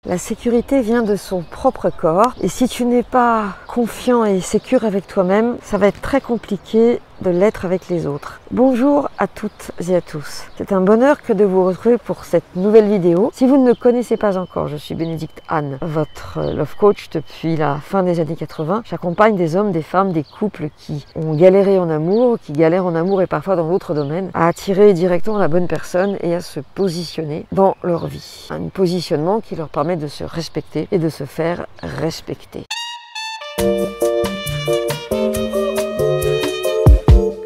La sécurité vient de son propre corps et si tu n'es pas confiant et sécure avec toi-même, ça va être très compliqué de l'être avec les autres. Bonjour à toutes et à tous. C'est un bonheur que de vous retrouver pour cette nouvelle vidéo. Si vous ne me connaissez pas encore, je suis Bénédicte Anne, votre love coach depuis la fin des années 80. J'accompagne des hommes, des femmes, des couples qui ont galéré en amour, qui galèrent en amour et parfois dans d'autres domaines, à attirer directement la bonne personne et à se positionner dans leur vie. Un positionnement qui leur permet de se respecter et de se faire respecter.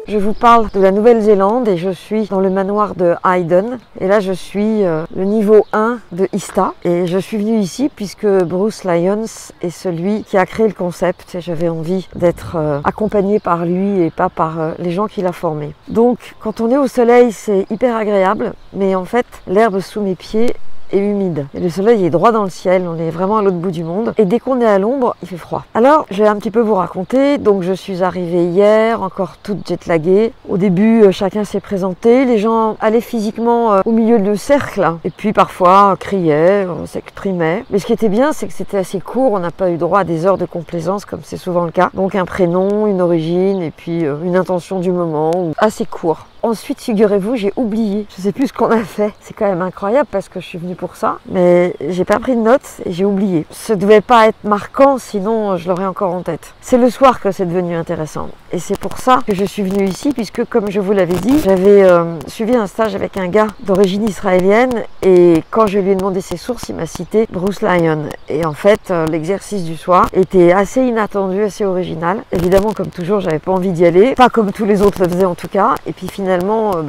Je vous parle de la Nouvelle-Zélande et je suis dans le manoir de Hayden. Et là, je suis le niveau 1 de Ista. Et je suis venue ici puisque Bruce Lyons est celui qui a créé le concept. Et j'avais envie d'être accompagnée par lui et pas par les gens qu'il a formés. Donc, quand on est au soleil, c'est hyper agréable. Mais en fait, l'herbe sous mes pieds est humide. Et le soleil est droit dans le ciel, on est vraiment à l'autre bout du monde. Et dès qu'on est à l'ombre, il fait froid. Alors, je vais un petit peu vous raconter. Donc, je suis arrivée hier, encore toute jetlaguée. Au début, chacun s'est présenté. Les gens allaient physiquement au milieu du cercle. Et puis, parfois, criaient, s'exprimaient. Mais ce qui était bien, c'est que c'était assez court. On n'a pas eu droit à des heures de complaisance, comme c'est souvent le cas. Donc, un prénom, une origine, et puis une intention du moment, assez court. Ensuite, figurez-vous, j'ai oublié. Je sais plus ce qu'on a fait. C'est quand même incroyable parce que je suis venue pour ça. Mais j'ai pas pris de notes et j'ai oublié. Ça devait pas être marquant, sinon je l'aurais encore en tête. C'est le soir que c'est devenu intéressant. Et c'est pour ça que je suis venue ici, puisque comme je vous l'avais dit, j'avais suivi un stage avec un gars d'origine israélienne. Et quand je lui ai demandé ses sources, il m'a cité Bruce Lyons. Et en fait, l'exercice du soir était assez inattendu, assez original. Évidemment, comme toujours, j'avais pas envie d'y aller. Pas comme tous les autres le faisaient en tout cas. Et puis finalement,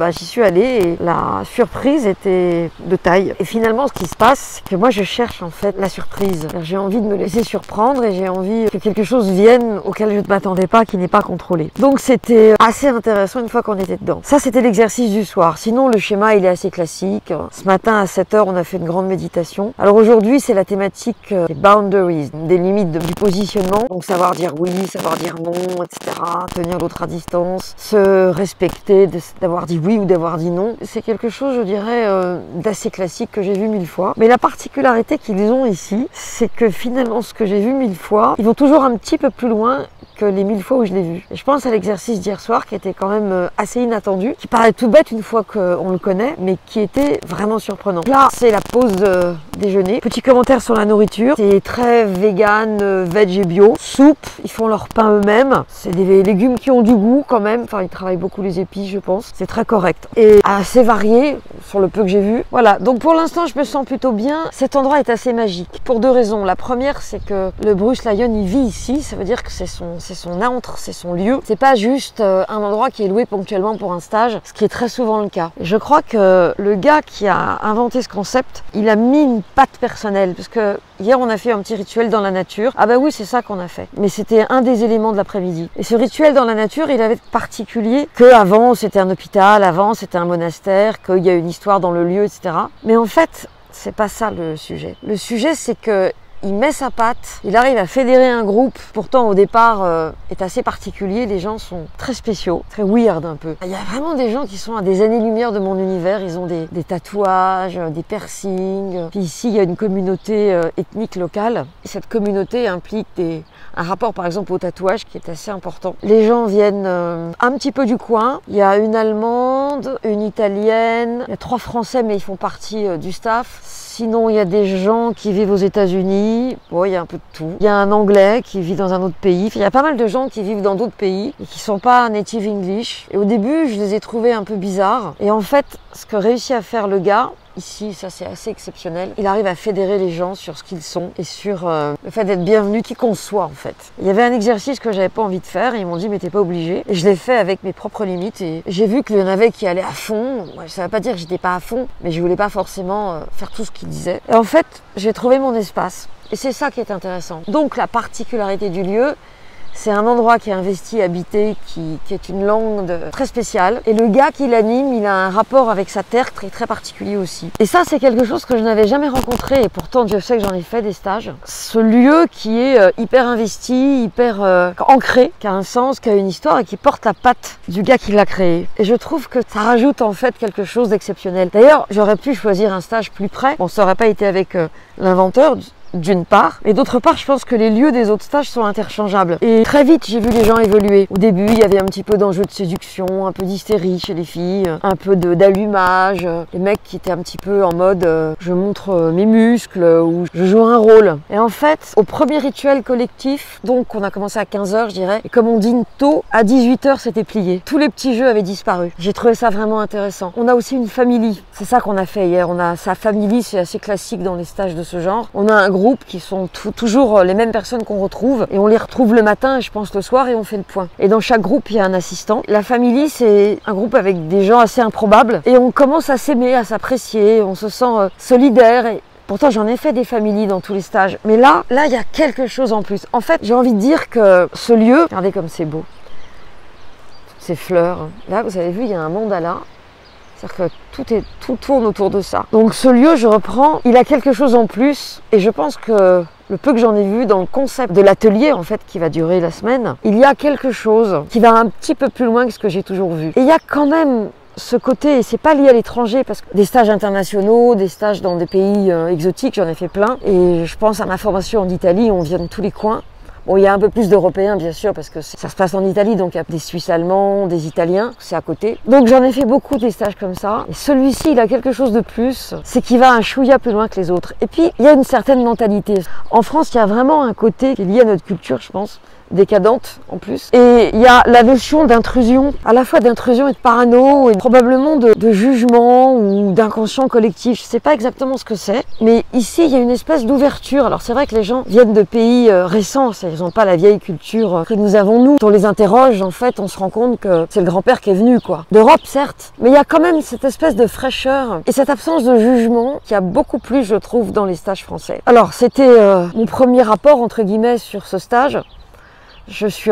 j'y suis allée et la surprise était de taille. Et finalement, ce qui se passe, c'est que moi, je cherche en fait la surprise. J'ai envie de me laisser surprendre et j'ai envie que quelque chose vienne auquel je ne m'attendais pas, qui n'est pas contrôlé. Donc, c'était assez intéressant une fois qu'on était dedans. Ça, c'était l'exercice du soir. Sinon, le schéma, il est assez classique. Ce matin, à 7 h, on a fait une grande méditation. Alors aujourd'hui, c'est la thématique des boundaries, des limites du positionnement. Donc, savoir dire oui, savoir dire non, etc. Tenir l'autre à distance, se respecter, d'avoir dit oui ou d'avoir dit non. C'est quelque chose, je dirais, d'assez classique que j'ai vu 1000 fois. Mais la particularité qu'ils ont ici, c'est que finalement, ce que j'ai vu 1000 fois, ils vont toujours un petit peu plus loin que les 1000 fois où je l'ai vu. Et je pense à l'exercice d'hier soir qui était quand même assez inattendu, qui paraît tout bête une fois qu'on le connaît, mais qui était vraiment surprenant. Là, c'est la pause déjeuner. Petit commentaire sur la nourriture. C'est très vegan, veg et bio. Soupe, ils font leur pain eux-mêmes. C'est des légumes qui ont du goût quand même. Enfin, ils travaillent beaucoup les épices, je pense. C'est très correct. Et assez varié sur le peu que j'ai vu. Voilà. Donc pour l'instant, je me sens plutôt bien. Cet endroit est assez magique. Pour deux raisons. La première, c'est que le Bruce Lyons, il vit ici. Ça veut dire que c'est son antre, c'est son lieu. C'est pas juste un endroit qui est loué ponctuellement pour un stage, ce qui est très souvent le cas. Je crois que le gars qui a inventé ce concept, il a mis une patte personnelle. Parce que hier, on a fait un petit rituel dans la nature. Ah bah oui, c'est ça qu'on a fait. Mais c'était un des éléments de l'après-midi. Et ce rituel dans la nature, il avait de particulier qu'avant, c'était un hôpital, avant, c'était un monastère, qu'il y a une histoire dans le lieu, etc. Mais en fait, c'est pas ça le sujet. Le sujet, c'est que il met sa patte, il arrive à fédérer un groupe, pourtant au départ est assez particulier, les gens sont très spéciaux, très weird un peu. Il y a vraiment des gens qui sont à des années-lumière de mon univers, ils ont des tatouages, des piercings. Puis ici, il y a une communauté ethnique locale. Et cette communauté implique un rapport par exemple au tatouage qui est assez important. Les gens viennent un petit peu du coin. Il y a une Allemande, une Italienne, il y a 3 Français mais ils font partie du staff. Sinon, il y a des gens qui vivent aux États-Unis. Bon, il y a un peu de tout. Il y a un Anglais qui vit dans un autre pays. Il y a pas mal de gens qui vivent dans d'autres pays et qui sont pas native English. Et au début, je les ai trouvés un peu bizarres. Et en fait, ce que réussit à faire le gars, ici, ça c'est assez exceptionnel. Il arrive à fédérer les gens sur ce qu'ils sont et sur le fait d'être bienvenu, qui qu'on soit en fait. Il y avait un exercice que j'avais pas envie de faire et ils m'ont dit mais t'es pas obligé. Et je l'ai fait avec mes propres limites et j'ai vu qu'il y en avait qui allaient à fond. Moi, ça veut pas dire que j'étais pas à fond, mais je voulais pas forcément faire tout ce qu'ils disaient. Et en fait, j'ai trouvé mon espace. Et c'est ça qui est intéressant. Donc la particularité du lieu, C'est un endroit qui est investi, habité, qui est une langue très spéciale. Et le gars qui l'anime, il a un rapport avec sa terre très particulier aussi. Et ça, c'est quelque chose que je n'avais jamais rencontré. Et pourtant, Dieu sait que j'en ai fait des stages. Ce lieu qui est hyper investi, hyper ancré, qui a un sens, qui a une histoire et qui porte la patte du gars qui l'a créé. Et je trouve que ça rajoute en fait quelque chose d'exceptionnel. D'ailleurs, j'aurais pu choisir un stage plus près. Bon, ça n'aurait pas été avec l'inventeur, d'une part, et d'autre part, je pense que les lieux des autres stages sont interchangeables. Et très vite, j'ai vu les gens évoluer. Au début, il y avait un petit peu d'enjeu de séduction, un peu d'hystérie chez les filles, un peu d'allumage, les mecs qui étaient un petit peu en mode je montre mes muscles ou je joue un rôle. Et en fait, au premier rituel collectif, donc on a commencé à 15h, je dirais, et comme on dîne tôt, à 18h, c'était plié. Tous les petits jeux avaient disparu. J'ai trouvé ça vraiment intéressant. On a aussi une famille. C'est ça qu'on a fait hier. On a sa famille, c'est assez classique dans les stages de ce genre. On a un groupe qui sont toujours les mêmes personnes qu'on retrouve et on les retrouve le matin et je pense le soir et on fait le point. Et dans chaque groupe, il y a un assistant. La famille, c'est un groupe avec des gens assez improbables et on commence à s'aimer, à s'apprécier, on se sent solidaire et pourtant, j'en ai fait des familles dans tous les stages. Mais là, il y a quelque chose en plus. En fait, j'ai envie de dire que ce lieu, regardez comme c'est beau. Ces fleurs. Là, vous avez vu, il y a un mandala. C'est-à-dire que tout tourne autour de ça. Donc ce lieu, je reprends, il a quelque chose en plus et je pense que le peu que j'en ai vu dans le concept de l'atelier en fait qui va durer la semaine, il y a quelque chose qui va un petit peu plus loin que ce que j'ai toujours vu. Et il y a quand même ce côté, et c'est pas lié à l'étranger parce que des stages internationaux, des stages dans des pays exotiques, j'en ai fait plein et je pense à ma formation en Italie, on vient de tous les coins. Bon, il y a un peu plus d'Européens, bien sûr, parce que ça se passe en Italie, donc il y a des Suisses allemands, des Italiens, c'est à côté. Donc j'en ai fait beaucoup des stages comme ça. Et celui-ci, il a quelque chose de plus, c'est qu'il va un chouïa plus loin que les autres. Et puis, il y a une certaine mentalité. En France, il y a vraiment un côté qui est lié à notre culture, je pense, décadente en plus. Et il y a la notion d'intrusion, à la fois d'intrusion et de parano, et probablement de jugement ou d'inconscient collectif. Je sais pas exactement ce que c'est, mais ici il y a une espèce d'ouverture. Alors c'est vrai que les gens viennent de pays récents, ils n'ont pas la vieille culture que nous avons nous. Quand on les interroge, en fait, on se rend compte que c'est le grand-père qui est venu, quoi. D'Europe, certes, mais il y a quand même cette espèce de fraîcheur et cette absence de jugement qui a beaucoup plus, je trouve, dans les stages français. Alors c'était mon premier rapport, entre guillemets, sur ce stage. Je suis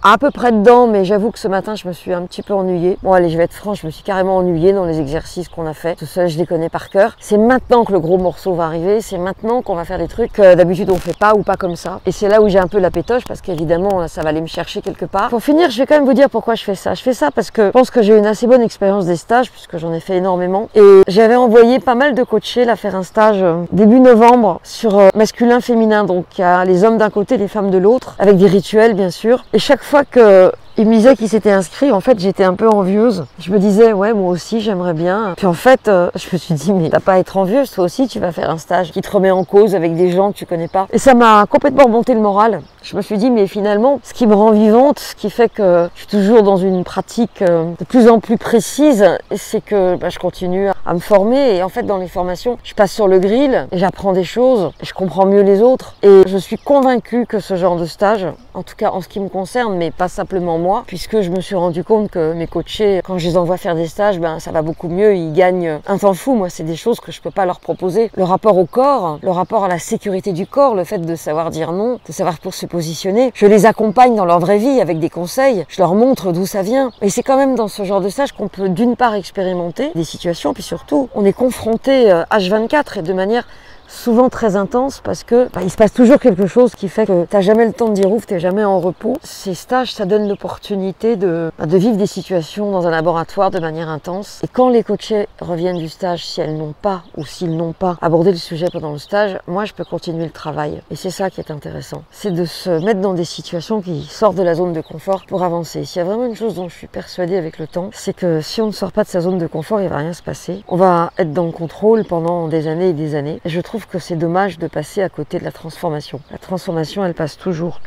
à peu près dedans, mais j'avoue que ce matin, je me suis un petit peu ennuyée. Bon, allez, je vais être franche, je me suis carrément ennuyée dans les exercices qu'on a fait. Tout seul, je les connais par cœur. C'est maintenant que le gros morceau va arriver. C'est maintenant qu'on va faire des trucs que d'habitude on fait pas ou pas comme ça. Et c'est là où j'ai un peu la pétoche parce qu'évidemment, ça va aller me chercher quelque part. Pour finir, je vais quand même vous dire pourquoi je fais ça. Je fais ça parce que je pense que j'ai eu une assez bonne expérience des stages puisque j'en ai fait énormément. Et j'avais envoyé pas mal de coachés là faire un stage début novembre sur masculin-féminin. Donc, il y a les hommes d'un côté, les femmes de l'autre, avec des rituels, bien sûr. Et chaque fois que il me disait qu'il s'était inscrit, en fait j'étais un peu envieuse. Je me disais ouais moi aussi j'aimerais bien. Puis en fait je me suis dit mais t'as pas à être envieuse, toi aussi tu vas faire un stage qui te remet en cause avec des gens que tu connais pas. Et ça m'a complètement remonté le moral. Je me suis dit mais finalement ce qui me rend vivante, ce qui fait que je suis toujours dans une pratique de plus en plus précise, c'est que je continue à me former et en fait dans les formations je passe sur le grill et j'apprends des choses, et je comprends mieux les autres et je suis convaincue que ce genre de stage, en tout cas en ce qui me concerne, mais pas simplement moi, puisque je me suis rendu compte que mes coachés, quand je les envoie faire des stages, ça va beaucoup mieux, ils gagnent un temps fou. Moi, c'est des choses que je peux pas leur proposer. Le rapport au corps, le rapport à la sécurité du corps, le fait de savoir dire non, de savoir pour se positionner. Je les accompagne dans leur vraie vie avec des conseils, je leur montre d'où ça vient. Et c'est quand même dans ce genre de stage qu'on peut d'une part expérimenter des situations, puis surtout, on est confronté H24 et de manière souvent très intense parce que il se passe toujours quelque chose qui fait que t'as jamais le temps de dire ouf, t'es jamais en repos. Ces stages, ça donne l'opportunité de vivre des situations dans un laboratoire de manière intense. Et quand les coachés reviennent du stage, si elles n'ont pas ou s'ils n'ont pas abordé le sujet pendant le stage, moi je peux continuer le travail. Et c'est ça qui est intéressant. C'est de se mettre dans des situations qui sortent de la zone de confort pour avancer. S'il y a vraiment une chose dont je suis persuadée avec le temps, c'est que si on ne sort pas de sa zone de confort, il va rien se passer. On va être dans le contrôle pendant des années et des années. Et je trouve que c'est dommage de passer à côté de la transformation. La transformation, elle passe toujours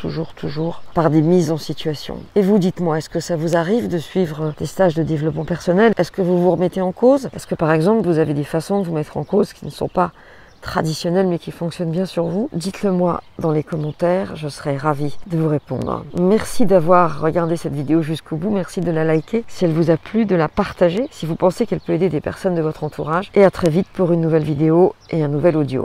par des mises en situation. Et vous, dites-moi, est-ce que ça vous arrive de suivre des stages de développement personnel? Est-ce que vous vous remettez en cause? Est-ce que par exemple, vous avez des façons de vous mettre en cause qui ne sont pas traditionnelles mais qui fonctionnent bien sur vous? Dites-le moi dans les commentaires, je serai ravie de vous répondre. Merci d'avoir regardé cette vidéo jusqu'au bout, merci de la liker si elle vous a plu, de la partager si vous pensez qu'elle peut aider des personnes de votre entourage, et à très vite pour une nouvelle vidéo et un nouvel audio.